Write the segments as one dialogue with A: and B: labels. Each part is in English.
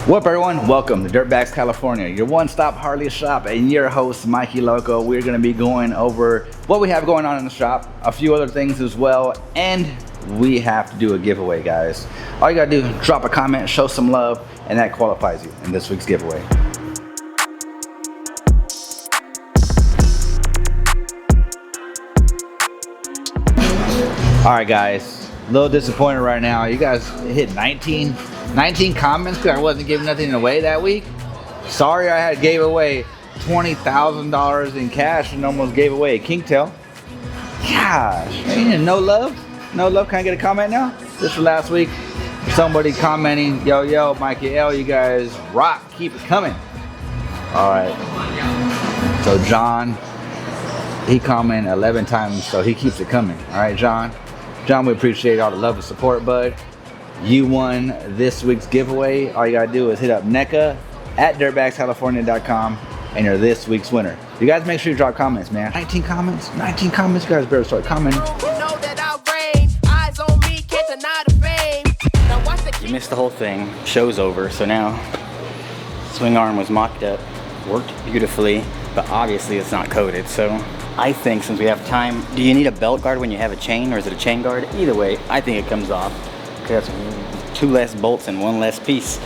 A: What up, everyone? Welcome to Dirtbags California, your one-stop Harley shop, and your host, Mikey Loco. We're going to be going over what we have going on in the shop, a few other things as well, and we have to do a giveaway, guys. All you got to do is drop a comment, show some love, and that qualifies you in this week's giveaway. All right, guys, a little disappointed right now. You guys hit 19 comments because I wasn't giving nothing away that week. Sorry, I gave away $20,000 in cash and almost gave away a Kingtail. Gosh, man, no love? No love? Can I get a comment now? This was last week. Somebody commenting, yo, Mikey L, you guys rock, keep it coming. All right. So John, he commented 11 times, so he keeps it coming. All right, John. John, we appreciate all the love and support, bud. You won this week's giveaway. All you gotta do is hit up NECA at dirtbagscalifornia.com and you're this week's winner. You guys make sure you drop comments, man. 19 comments? 19 comments? You guys better start commenting. You missed the whole thing. Show's over, so now swing arm was mocked up, worked beautifully, but obviously it's not coated, so I think since we have time, do you need a belt guard when you have a chain, or is it a chain guard? Either way, I think it comes off. That's 2 less bolts and 1 less piece.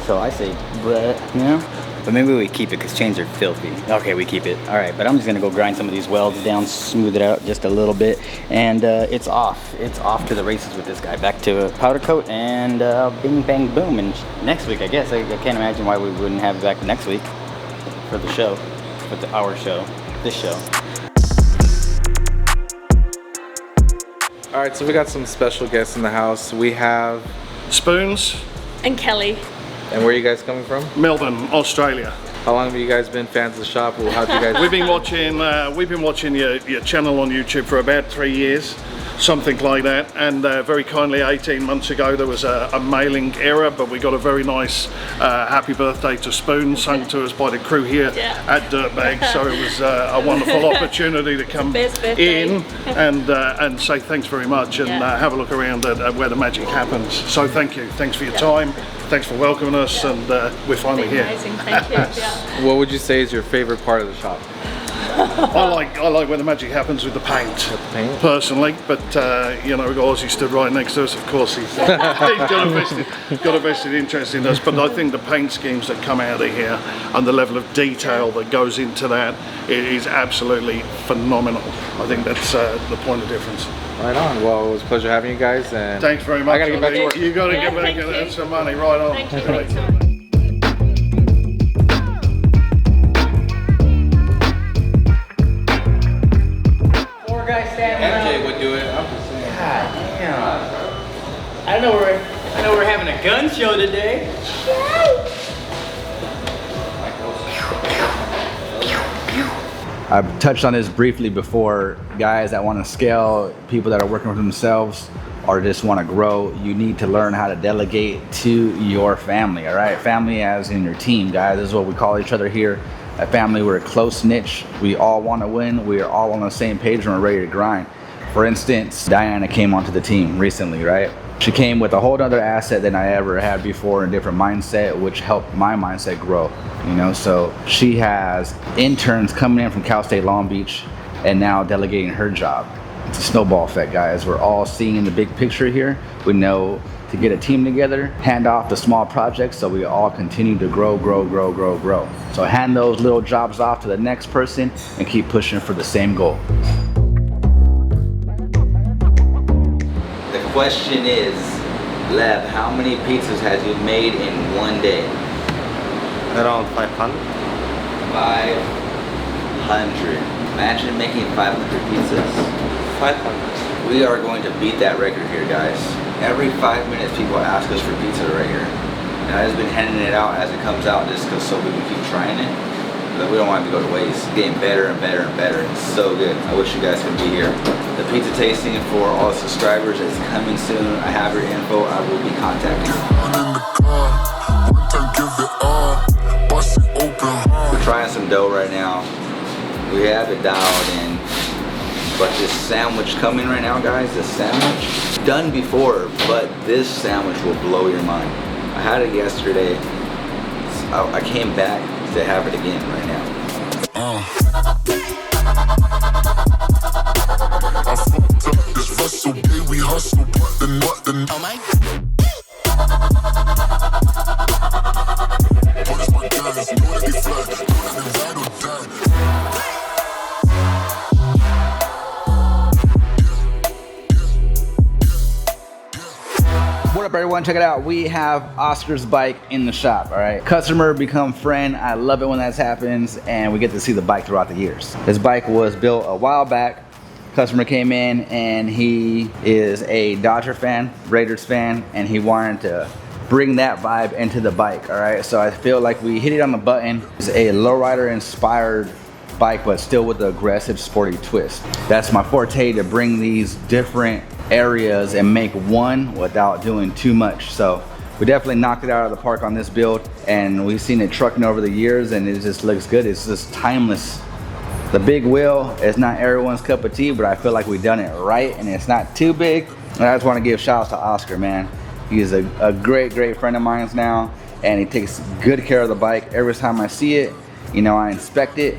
A: So I say, you know? But maybe we keep it because chains are filthy. Okay, we keep it. All right, but I'm just gonna go grind some of these welds down, smooth it out just a little bit, and it's off. It's off to the races with this guy. Back to a powder coat and bing, bang, boom. And next week, I guess, I can't imagine why we wouldn't have it back next week for the show, for our show, this show.
B: All right, so we got some special guests in the house. We have
C: Spoons
D: and Kelly.
B: And where are you guys coming from?
C: Melbourne, Australia.
B: How long have you guys been fans of the shop? Well, how'd you guys?
C: We've been watching your channel on YouTube for about 3 years, something like that. And very kindly, 18 months ago, there was a mailing error, but we got a very nice happy birthday to Spoon sung to us by the crew here at Dirtbags. So it was a wonderful opportunity to come in and say thanks very much and have a look around at where the magic happens. So thank you. Thanks for your time. Thanks for welcoming us, and we're finally here.
D: Amazing, thank you.
B: What would you say is your favorite part of the shop?
C: I like where the magic happens with the paint, personally. But you know, Ozzy stood right next to us. Of course, he's got a vested interest in us. But I think the paint schemes that come out of here and the level of detail that goes into that, it is absolutely phenomenal. I think that's the point of difference.
B: Right on. Well, it was a pleasure having you guys. And
C: thanks very much.
B: I gotta get back to work.
C: You gotta get back and earn some money. Right on.
D: Thank you.
B: MJ would do it. I'm just saying.
A: God damn. I know we're having a gun show today. I've touched on this briefly before. Guys that want to scale, people that are working for themselves or just want to grow, you need to learn how to delegate to your family, all right? Family as in your team, guys. This is what we call each other here. A family, we're a close niche. We all want to win. We are all on the same page and we're ready to grind. For instance, Diana came onto the team recently, right? She came with a whole other asset than I ever had before, and a different mindset, which helped my mindset grow, you know? So she has interns coming in from Cal State Long Beach and now delegating her job. It's a snowball effect, guys. We're all seeing the big picture here. We know to get a team together, hand off the small projects so we all continue to grow. So hand those little jobs off to the next person and keep pushing for the same goal. The question is, Lev, how many pizzas has you made in one day?
E: Around 500.
A: 500. Imagine making 500 pizzas.
E: 500.
A: We are going to beat that record here, guys. Every 5 minutes, people ask us for pizza right here. And I've just been handing it out as it comes out just so we can keep trying it. But we don't want it to go to waste. It's getting better and better and better. It's so good. I wish you guys could be here. The pizza tasting for all the subscribers is coming soon. I have your info. I will be contacting you. We're trying some dough right now. We have it dialed in. But this sandwich coming right now, guys, this sandwich, done before, but this sandwich will blow your mind. I had it yesterday. I came back to have it again right now.
D: I fucked up this Russell day, we hustle, but the oh my. What is my guys? Know that they fly, know that they ride or die.
A: What up, everyone? Check it out. We have Oscar's bike in the shop. All right, customer become friend. I love it when that happens, and we get to see the bike throughout the years. This bike was built a while back. Customer came in, and he is a Dodger fan, Raiders fan, and he wanted to bring that vibe into the bike. All right, so I feel like we hit it on the button. It's a lowrider inspired bike, but still with the aggressive sporty twist. That's my forte, to bring these different areas and make one without doing too much. So we definitely knocked it out of the park on this build, and we've seen it trucking over the years, and it just looks good. It's just timeless. The big wheel is not everyone's cup of tea, but I feel like we've done it right, and it's not too big. And I just want to give shout outs to Oscar, man. He's a great friend of mine now, and he takes good care of the bike. Every time I see it, you know, I inspect it,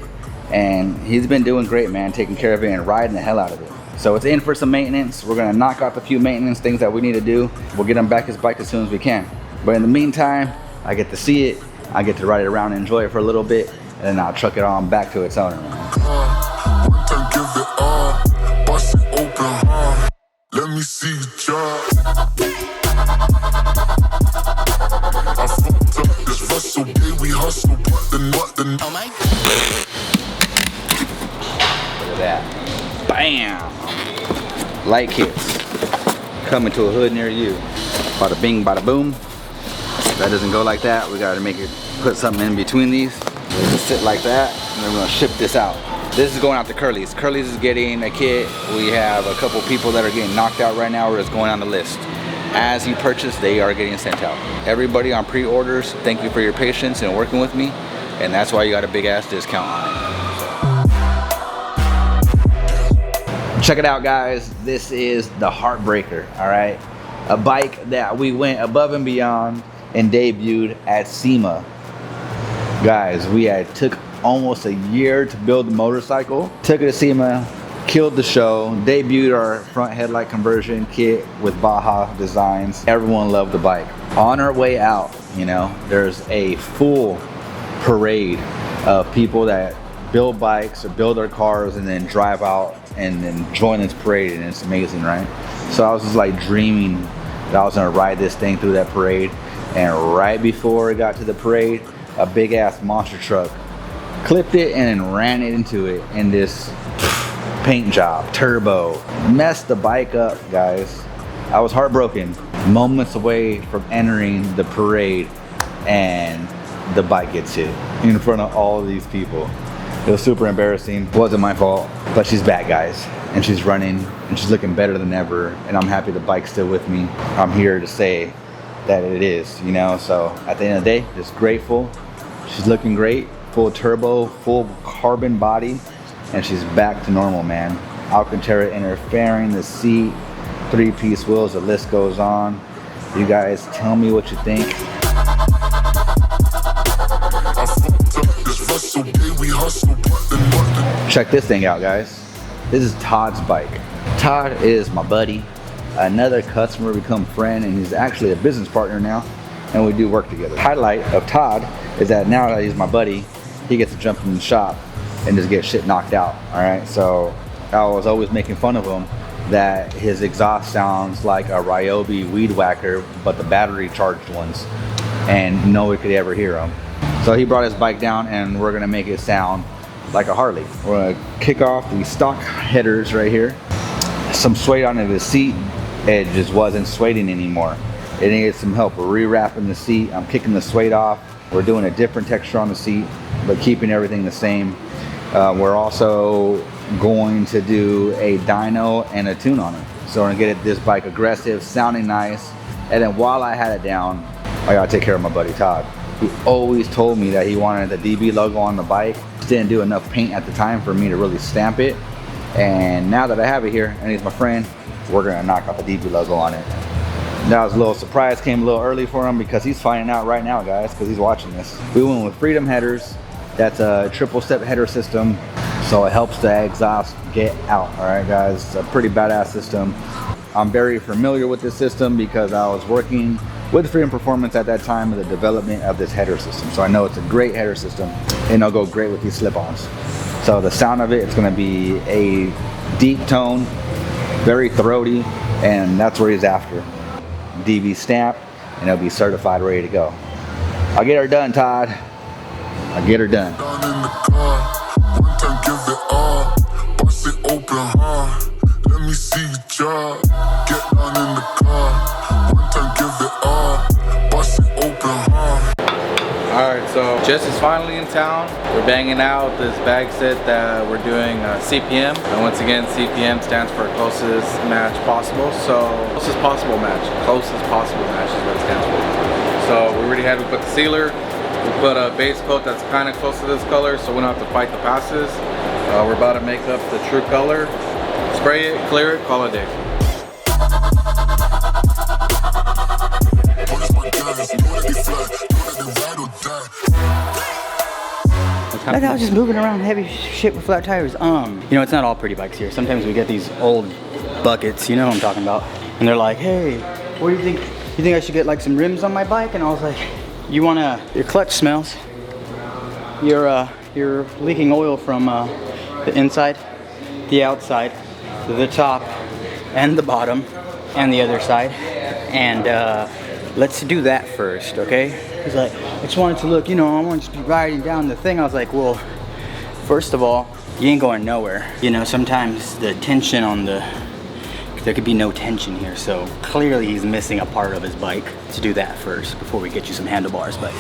A: and he's been doing great, man, taking care of it and riding the hell out of it. So it's in for some maintenance. We're gonna knock out the few maintenance things that we need to do. We'll get him back his bike as soon as we can. But in the meantime, I get to see it, I get to ride it around and enjoy it for a little bit, and then I'll truck it on back to its owner, man.
D: One time give it all, bust it open, let me see you drop. I fucked up this Russell day, we hustle, but the oh my.
A: Look at that. Bam! Light kits coming to a hood near you. Bada bing, bada boom. That doesn't go like that. We gotta make it, put something in between these. It'll sit like that, and then we're gonna ship this out. This is going out to Curly's. Curly's is getting a kit. We have a couple people that are getting knocked out right now. We're just going on the list. As you purchase, they are getting sent out. Everybody on pre-orders, thank you for your patience and working with me, and that's why you got a big ass discount on it. Check it out, guys. This is the Heartbreaker, all right? A bike that we went above and beyond and debuted at SEMA. Guys, we had took almost a year to build the motorcycle. Took it to SEMA, killed the show, debuted our front headlight conversion kit with Baja designs. Everyone loved the bike. On our way out, you know, there's a full parade of people that build bikes or build their cars and then drive out and then join this parade, and it's amazing, right? So I was just like dreaming that I was gonna ride this thing through that parade, and right before it got to the parade, a big ass monster truck clipped it and then ran it into it in this paint job, turbo. Messed the bike up, guys. I was heartbroken. Moments away from entering the parade, and the bike gets hit in front of all of these people. It was super embarrassing. Wasn't my fault, but she's back, guys, and she's running, and she's looking better than ever, and I'm happy the bike's still with me. I'm here to say that it is, you know, so at the end of the day, just grateful. She's looking great, full turbo, full carbon body, and she's back to normal, man. Alcantara interfering, the seat, 3-piece wheels, the list goes on. You guys tell me what you think. Check this thing out, guys. This is Todd's bike. Todd is my buddy, another customer become friend, and he's actually a business partner now, and we do work together. Highlight of Todd is that now that he's my buddy, he gets to jump in the shop and just get shit knocked out, all right? So I was always making fun of him that his exhaust sounds like a Ryobi weed whacker, but the battery charged ones, and no one could ever hear him. So he brought his bike down, and we're gonna make it sound like a Harley. We're gonna kick off the stock headers right here. Some suede onto the seat. It just wasn't sueding anymore. It needed some help. We're rewrapping the seat. I'm kicking the suede off. We're doing a different texture on the seat, but keeping everything the same. We're also going to do a dyno and a tune on it. So we're gonna get this bike aggressive, sounding nice. And then while I had it down, I gotta take care of my buddy Todd. He always told me that he wanted the DB logo on the bike. Just didn't do enough paint at the time for me to really stamp it. And now that I have it here, and he's my friend, we're gonna knock out the DB logo on it. That was a little surprise, came a little early for him because he's finding out right now, guys, because he's watching this. We went with Freedom headers. That's a triple step header system, so it helps the exhaust get out. All right, guys, it's a pretty badass system. I'm very familiar with this system because I was working with Freedom Performance at that time of the development of this header system. So I know it's a great header system and it'll go great with these slip-ons. So the sound of it, it's gonna be a deep tone, very throaty, and that's what he's after. DV stamp, and it'll be certified, ready to go. I'll get her done, Todd. I'll get her done.
D: Down in the car, one time give it all, bust it open hard. Let me see you drop. Get down in the car, one time give it all, bust it open hard.
B: Alright, so Jess is finally in town. We're banging out this bag set that we're doing CPM. And once again, CPM stands for closest match possible. So, closest possible match is what it stands for. So, we already had, we put the sealer. We put a base coat that's kind of close to this color, so we don't have to fight the passes. We're about to make up the true color. Spray it, clear it, call it a day.
F: Like I was just moving around heavy shit with flat tires. You know, it's not all pretty bikes here. Sometimes we get these old buckets, you know what I'm talking about. And they're like, hey, what do you think? You think I should get like some rims on my bike? And I was like, your clutch smells. You're leaking oil from the inside, the outside, the top, and the bottom, and the other side. And let's do that first, okay? He's like, I just wanted to look, you know, I wanted to be riding down the thing. I was like, well, first of all, you ain't going nowhere. You know, sometimes the tension on there could be no tension here, so clearly he's missing a part of his bike. To do that first before we get you some handlebars, buddy.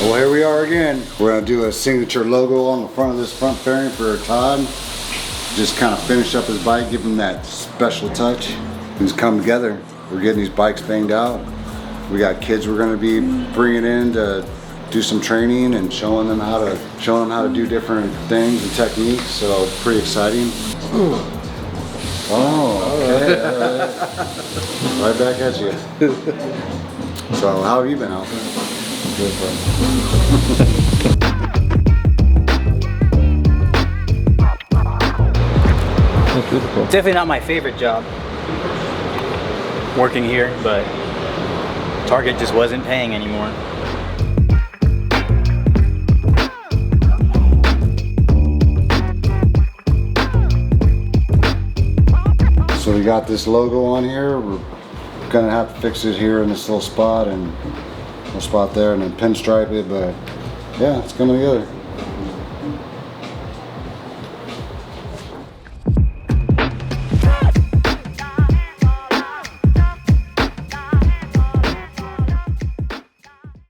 G: Well, here we are again. We're gonna do a signature logo on the front of this front fairing for Todd. Just kind of finish up his bike, give him that special touch. Things come together. We're getting these bikes banged out. We got kids we're gonna be bringing in to do some training and showing them how to do different things and techniques. So pretty exciting. Oh, okay. Right back at you. So how have you been, Alfred? Good,
A: That's beautiful.
F: Definitely not my favorite job working here, but Target just wasn't paying anymore.
G: So we got this logo on here. We're gonna have to fix it here in this little spot and a spot there and then pinstripe it, but yeah, it's coming together.